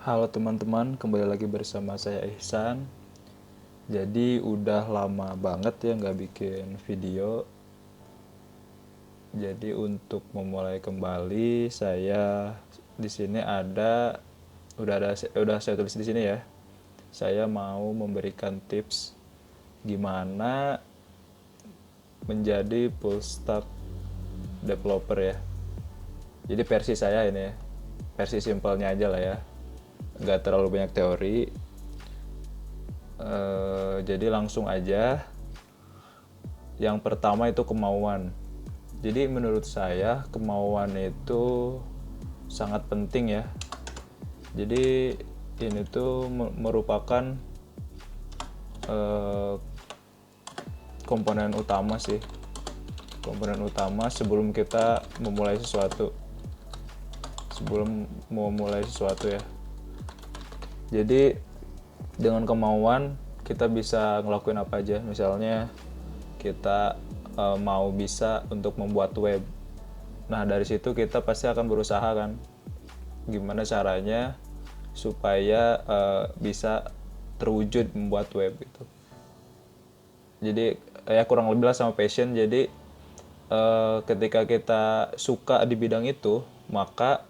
Halo teman-teman, kembali lagi bersama saya Ihsan. Jadi udah lama banget ya nggak bikin video. Jadi untuk memulai kembali, saya di sini udah saya tulis di sini ya. Saya mau memberikan tips gimana menjadi full stack developer ya. Jadi versi saya ini ya, versi simpelnya aja lah ya, nggak terlalu banyak teori. Jadi langsung aja. Yang pertama itu kemauan. Jadi menurut saya kemauan itu sangat penting ya. Jadi ini tuh merupakan eh, komponen utama sih. Komponen utama sebelum kita memulai sesuatu. Sebelum memulai sesuatu ya. Jadi dengan kemauan kita bisa ngelakuin apa aja. Misalnya kita mau bisa untuk membuat web. Nah dari situ kita pasti akan berusaha kan, gimana caranya supaya bisa terwujud membuat web itu. Jadi ya kurang lebih lah sama passion. Jadi ketika kita suka di bidang itu, maka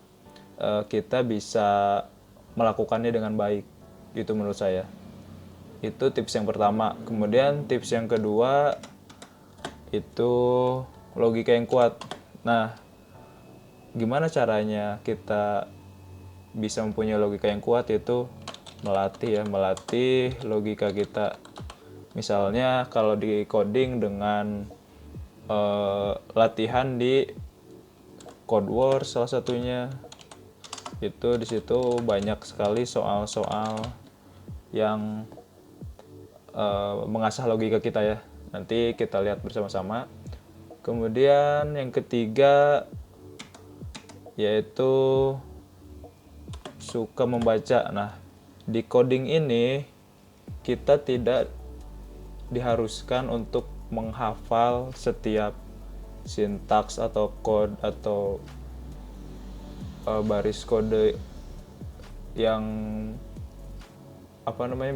kita bisa melakukannya dengan baik. Itu menurut saya. Itu tips yang pertama. Kemudian tips yang kedua itu logika yang kuat. Nah, gimana caranya kita bisa mempunyai logika yang kuat? Itu melatih logika kita. Misalnya kalau di coding dengan latihan di Code Wars salah satunya. Itu di situ banyak sekali soal-soal yang mengasah logika kita ya. Nanti kita lihat bersama-sama. Kemudian yang ketiga yaitu suka membaca. Nah, di coding ini kita tidak diharuskan untuk menghafal setiap sintaks atau code atau baris kode yang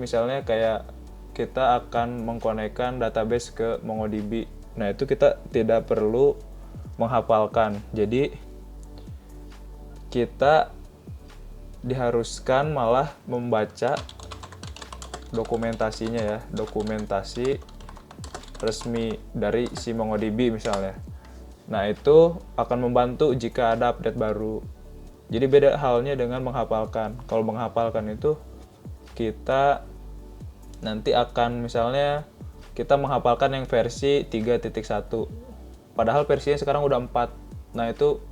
misalnya kayak kita akan mengkonekkan database ke MongoDB. Nah, itu kita tidak perlu menghafalkan. Jadi kita diharuskan malah membaca dokumentasinya ya, dokumentasi resmi dari si MongoDB misalnya. Nah, itu akan membantu jika ada update baru. Jadi beda halnya dengan menghafalkan. Kalau menghafalkan itu kita nanti akan misalnya kita menghafalkan yang versi 3.1, padahal versinya sekarang udah 4. Nah, itu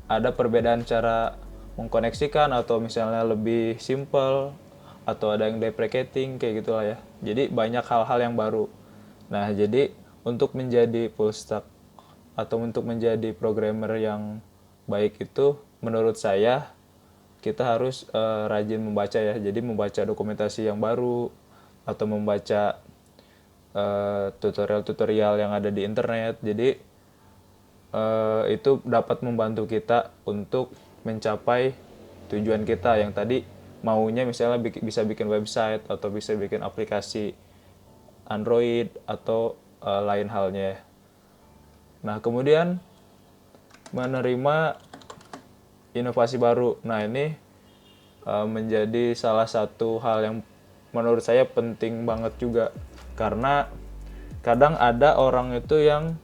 ada perbedaan cara mengkoneksikan atau misalnya lebih simple atau ada yang deprecating kayak gitulah ya. Jadi banyak hal-hal yang baru. Nah, jadi untuk menjadi full stack atau untuk menjadi programmer yang baik itu menurut saya kita harus rajin membaca ya. Jadi membaca dokumentasi yang baru atau membaca tutorial-tutorial yang ada di internet. Jadi itu dapat membantu kita untuk mencapai tujuan kita yang tadi maunya misalnya bisa bikin website atau bisa bikin aplikasi Android atau lain halnya. Nah, kemudian menerima inovasi baru. Nah, ini menjadi salah satu hal yang menurut saya penting banget juga, karena kadang ada orang itu yang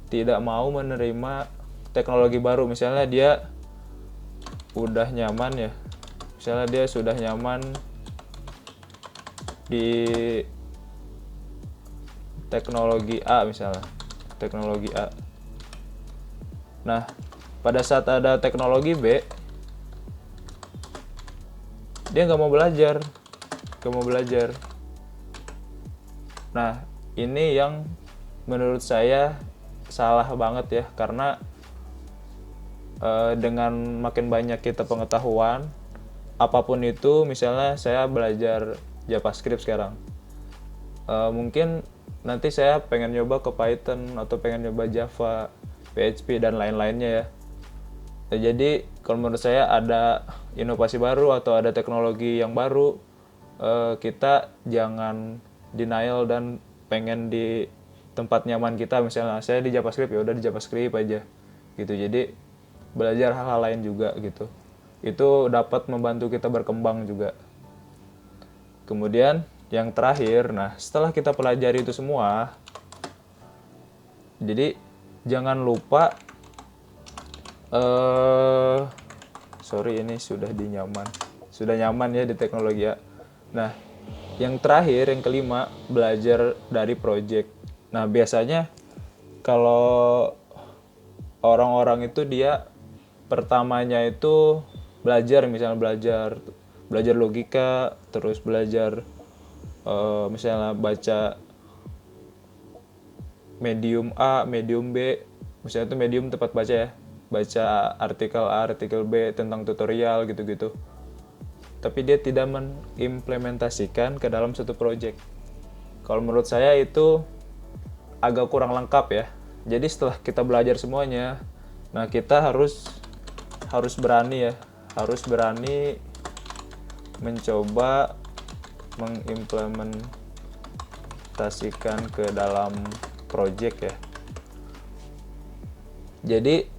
tidak mau menerima teknologi baru. Misalnya dia udah nyaman ya, misalnya dia sudah nyaman di teknologi A misalnya, teknologi A. Nah, pada saat ada teknologi B, dia nggak mau belajar. Nah, ini yang menurut saya salah banget ya, karena dengan makin banyak kita pengetahuan apapun itu, misalnya saya belajar JavaScript sekarang, mungkin nanti saya pengen nyoba ke Python atau pengen nyoba Java, PHP dan lain-lainnya ya. Jadi kalau menurut saya ada inovasi baru atau ada teknologi yang baru, kita jangan denial dan pengen di tempat nyaman kita. Misalnya saya di JavaScript, ya udah di JavaScript aja gitu. Jadi belajar hal-hal lain juga gitu. Itu dapat membantu kita berkembang juga. Kemudian yang terakhir, nah setelah kita pelajari itu semua, jadi jangan lupa sorry ini sudah nyaman ya di teknologi ya. Nah yang terakhir, yang kelima, belajar dari project. Nah biasanya kalau orang-orang itu dia pertamanya itu belajar, misalnya belajar logika, terus belajar misalnya baca medium A, medium B, misalnya itu medium tempat baca ya, baca artikel A, artikel B tentang tutorial gitu-gitu. Tapi dia tidak mengimplementasikan ke dalam satu project. Kalau menurut saya itu agak kurang lengkap ya. Jadi setelah kita belajar semuanya, nah kita harus berani ya, harus berani mencoba mengimplementasikan ke dalam project ya. Jadi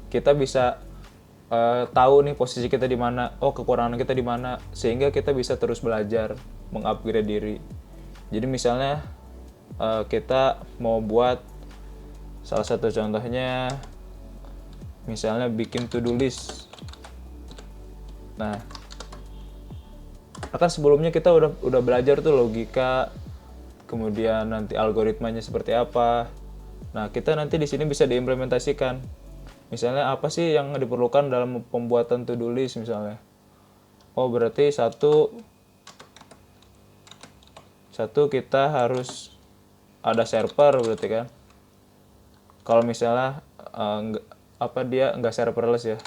kita bisa tahu nih posisi kita di mana, kekurangan kita di mana, sehingga kita bisa terus belajar, mengupgrade diri. Jadi misalnya kita mau buat, salah satu contohnya misalnya bikin to-do list. Nah, akan sebelumnya kita udah belajar tuh logika, kemudian nanti algoritmanya seperti apa. Nah, kita nanti di sini bisa diimplementasikan. Misalnya apa sih yang diperlukan dalam pembuatan to-do list misalnya. Berarti satu kita harus ada server berarti kan. Kalau misalnya dia nggak serverless ya.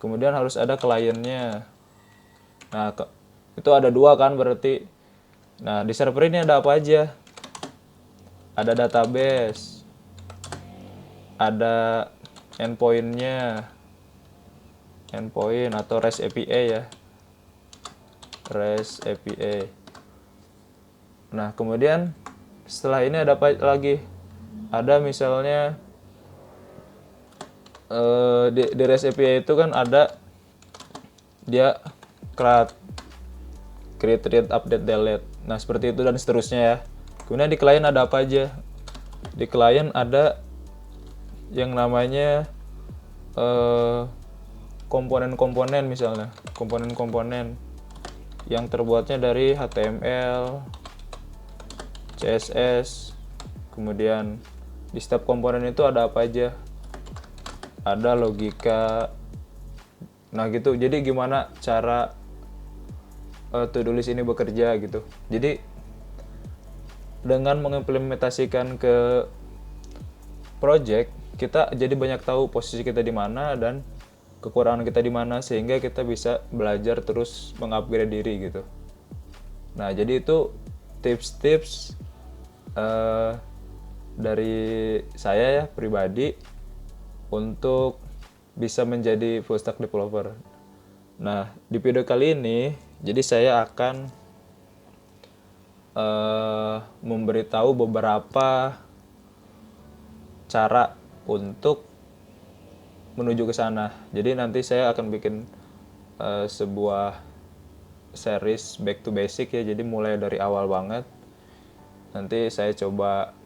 Kemudian harus ada kliennya. Nah, itu ada 2 kan berarti. Nah, di server ini ada apa aja? Ada database, ada endpoint atau REST API ya, REST API. Nah kemudian setelah ini ada apa lagi? Ada misalnya di REST API itu kan ada dia create, read, update, delete. Nah seperti itu dan seterusnya ya. Kemudian di klien ada apa aja? Di klien ada yang namanya komponen-komponen, misalnya komponen-komponen yang terbuatnya dari HTML, CSS. Kemudian di setiap komponen itu ada apa aja? Ada logika. Nah gitu. Jadi gimana cara to-do list ini bekerja gitu. Jadi dengan mengimplementasikan ke project, kita jadi banyak tahu posisi kita di mana dan kekurangan kita di mana, sehingga kita bisa belajar terus mengupgrade diri gitu. Nah jadi itu tips-tips dari saya ya pribadi untuk bisa menjadi full stack developer. Nah di video kali ini jadi saya akan memberitahu beberapa cara untuk menuju ke sana. Jadi nanti saya akan bikin sebuah series back to basic ya. Jadi mulai dari awal banget. Nanti saya coba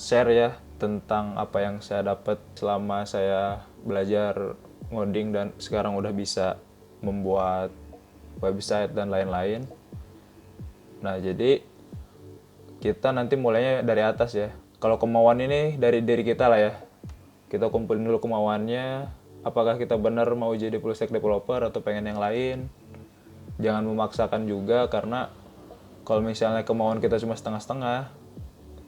share ya tentang apa yang saya dapat selama saya belajar ngoding dan sekarang udah bisa membuat website dan lain-lain. Nah, jadi kita nanti mulainya dari atas ya. Kalau kemauan ini dari diri kita lah ya. Kita kumpulin dulu kemauannya, apakah kita benar mau jadi full stack developer atau pengen yang lain. Jangan memaksakan juga, karena kalau misalnya kemauan kita cuma setengah-setengah,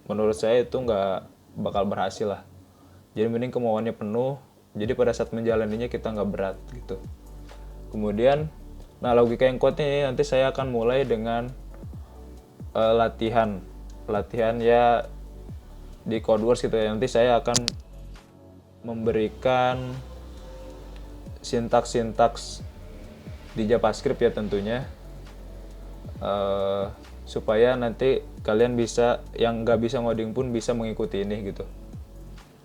menurut saya itu nggak bakal berhasil lah. Jadi mending kemauannya penuh, jadi pada saat menjalaninya kita nggak berat gitu. Kemudian, nah logika yang kuat ini nanti saya akan mulai dengan latihan ya di Codewords gitu ya. Nanti saya akan memberikan sintaks-sintaks di JavaScript ya tentunya, supaya nanti kalian bisa, yang nggak bisa ngoding pun bisa mengikuti ini gitu.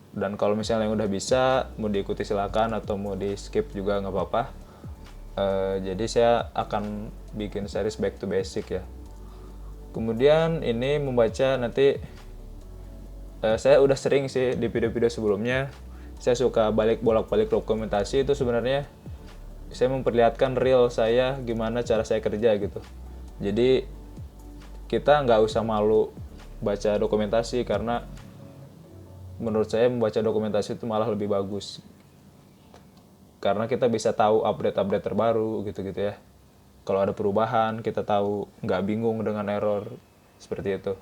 Dan kalau misalnya yang udah bisa, mau diikuti silakan, atau mau di skip juga nggak apa-apa. Jadi saya akan bikin series back to basic ya. Kemudian ini membaca nanti, saya udah sering sih di video-video sebelumnya, saya suka bolak-balik dokumentasi. Itu sebenarnya saya memperlihatkan real saya, gimana cara saya kerja gitu. Jadi kita nggak usah malu baca dokumentasi, karena menurut saya membaca dokumentasi itu malah lebih bagus, karena kita bisa tahu update-update terbaru gitu-gitu ya. Kalau ada perubahan kita tahu, nggak bingung dengan error seperti itu.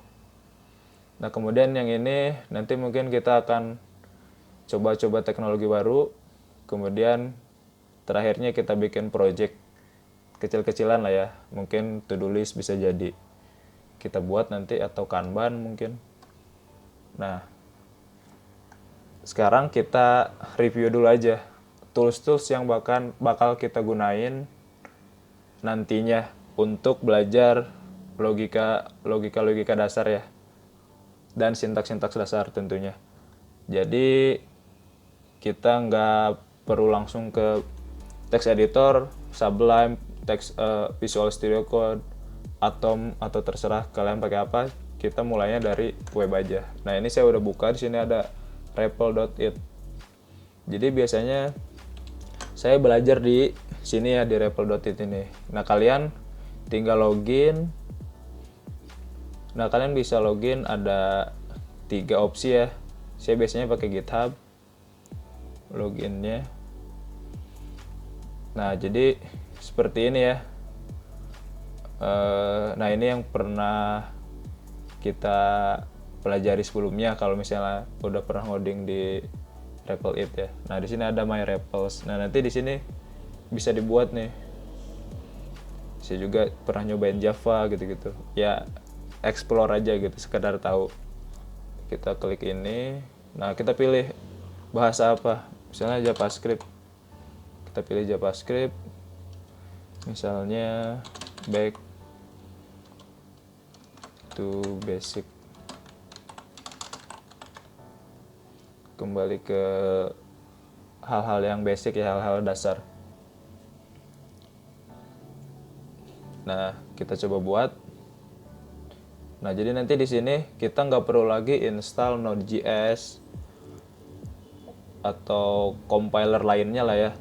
Nah kemudian yang ini nanti mungkin kita akan coba-coba teknologi baru. Kemudian terakhirnya kita bikin project kecil-kecilan lah ya, mungkin to-do list bisa jadi kita buat nanti, atau Kanban mungkin. Nah sekarang kita review dulu aja tools-tools yang bakal kita gunain nantinya untuk belajar logika dasar ya, dan sintaks-sintaks dasar tentunya. Jadi kita nggak perlu langsung ke text editor, Sublime, Visual Studio Code, Atom, atau terserah kalian pakai apa. Kita mulainya dari web aja. Nah ini saya udah buka, di sini ada REPL.it. Jadi biasanya saya belajar di sini ya, di REPL.it ini. Nah kalian tinggal login. Nah kalian bisa login, ada 3 opsi ya. Saya biasanya pakai GitHub loginnya. Nah jadi seperti ini ya. Nah ini yang pernah kita pelajari sebelumnya kalau misalnya udah pernah ngoding di REPL.it ya. Nah di sini ada My REPLs. Nah nanti di sini bisa dibuat nih. Saya juga pernah nyobain Java gitu-gitu. Ya explore aja gitu, sekedar tahu. Kita klik ini. Nah kita pilih bahasa apa. Misalnya JavaScript. Kita pilih JavaScript. Misalnya back to basic. Kembali ke hal-hal yang basic ya, hal-hal dasar. Nah, kita coba buat. Nah, jadi nanti di sini kita nggak perlu lagi install Node.js atau compiler lainnya lah ya.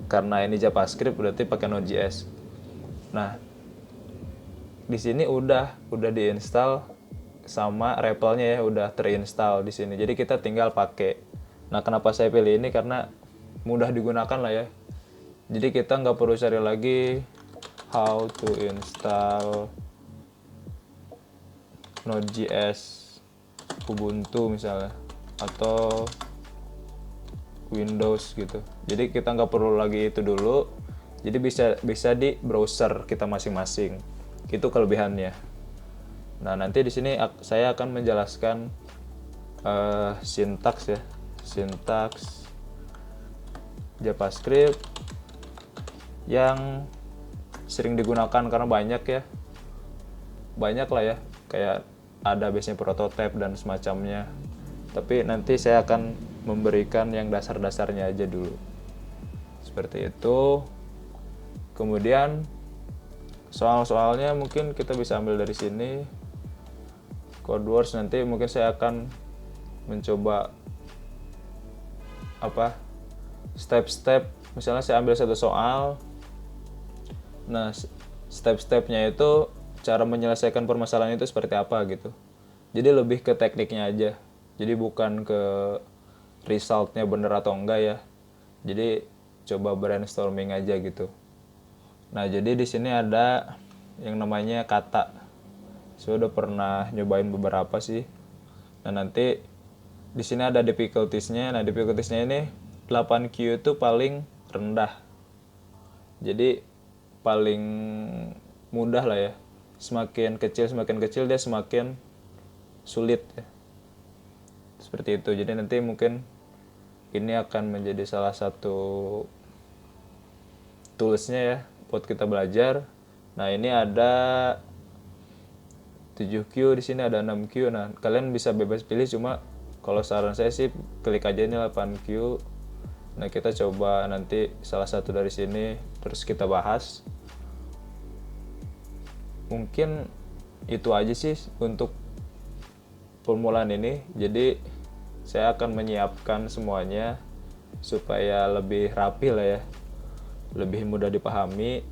Karena ini JavaScript berarti pakai Node.js. Nah, di sini udah diinstal sama REPL-nya ya, udah terinstall di sini. Jadi kita tinggal pakai. Nah, kenapa saya pilih ini? Karena mudah digunakan lah ya. Jadi kita nggak perlu cari lagi how to install Node.js Ubuntu misalnya, atau Windows gitu. Jadi kita nggak perlu lagi itu dulu. Jadi bisa di browser kita masing-masing. Itu kelebihannya. Nah nanti di sini saya akan menjelaskan sintaks ya, sintaks JavaScript yang sering digunakan, karena banyak lah ya, kayak ada biasanya prototype dan semacamnya. Tapi nanti saya akan memberikan yang dasar-dasarnya aja dulu, seperti itu. Kemudian soal-soalnya mungkin kita bisa ambil dari sini. Codewords nanti mungkin saya akan mencoba step-step. Misalnya saya ambil satu soal. Nah, step-stepnya itu cara menyelesaikan permasalahan itu seperti apa gitu. Jadi lebih ke tekniknya aja. Jadi bukan ke resultnya bener atau enggak ya. Jadi coba brainstorming aja gitu. Nah, jadi di sini ada yang namanya kata. Saya udah pernah nyobain beberapa sih. Nah, nanti di sini ada difficulties-nya. Nah, difficulties-nya ini 8Q itu paling rendah. Jadi paling mudah lah ya. Semakin kecil dia semakin sulit ya. Seperti itu. Jadi nanti mungkin ini akan menjadi salah satu toolsnya ya buat kita belajar. Nah, ini ada 7Q, di sini ada 6Q. Nah, kalian bisa bebas pilih, cuma kalau saran saya sih klik aja ini 8Q. Nah, kita coba nanti salah satu dari sini terus kita bahas. Mungkin itu aja sih untuk permulaan ini. Jadi saya akan menyiapkan semuanya supaya lebih rapi lah ya, lebih mudah dipahami.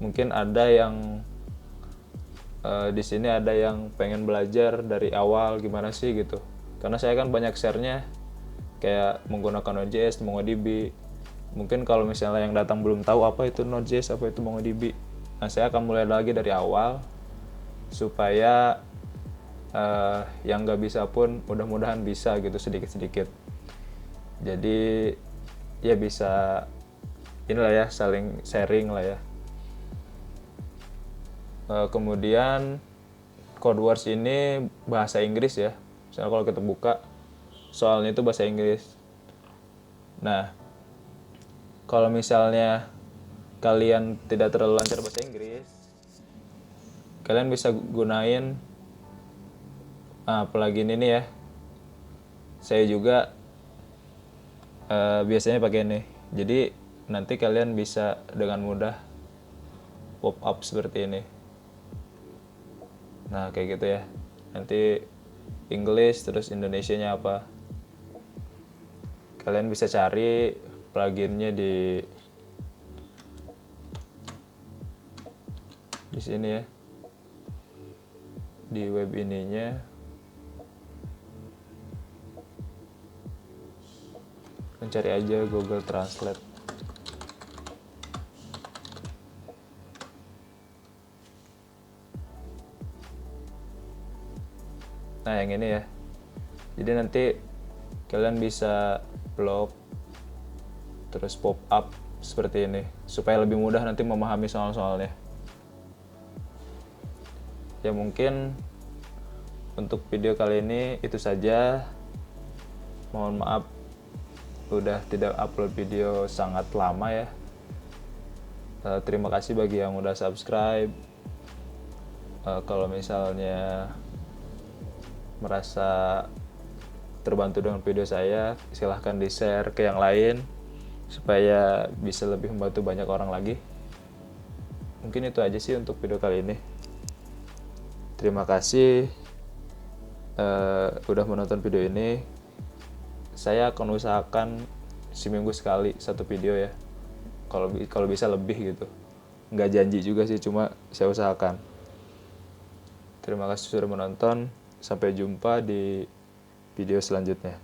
Mungkin ada yang di sini ada yang pengen belajar dari awal gimana sih gitu, karena saya kan banyak share-nya kayak menggunakan Node.js, MongoDB. Mungkin kalau misalnya yang datang belum tahu apa itu Node.js, apa itu MongoDB, nah saya akan mulai lagi dari awal supaya yang nggak bisa pun mudah-mudahan bisa gitu sedikit-sedikit. Jadi ya bisa inilah ya, saling sharing lah ya. Kemudian CodeWars ini bahasa Inggris ya. Misalnya kalau kita buka soalnya itu bahasa Inggris. Nah, kalau misalnya kalian tidak terlalu lancar bahasa Inggris, kalian bisa gunain plugin ini ya. Saya juga biasanya pakai ini. Jadi nanti kalian bisa dengan mudah pop up seperti ini. Nah, kayak gitu ya. Nanti English terus Indonesianya apa. Kalian bisa cari pluginnya di sini ya. Di web ininya. Mencari aja Google Translate. Nah, yang ini ya. Jadi nanti kalian bisa blok terus pop up seperti ini supaya lebih mudah nanti memahami soal-soalnya. Ya mungkin untuk video kali ini itu saja. Mohon maaf udah tidak upload video sangat lama ya. Terima kasih bagi yang udah subscribe. Kalau misalnya merasa terbantu dengan video saya, silahkan di share ke yang lain supaya bisa lebih membantu banyak orang lagi. Mungkin itu aja sih untuk video kali ini. Terima kasih udah menonton video ini. Saya akan usahakan seminggu sekali satu video ya, kalau bisa lebih gitu. Nggak janji juga sih, cuma saya usahakan. Terima kasih sudah menonton. Sampai jumpa di video selanjutnya.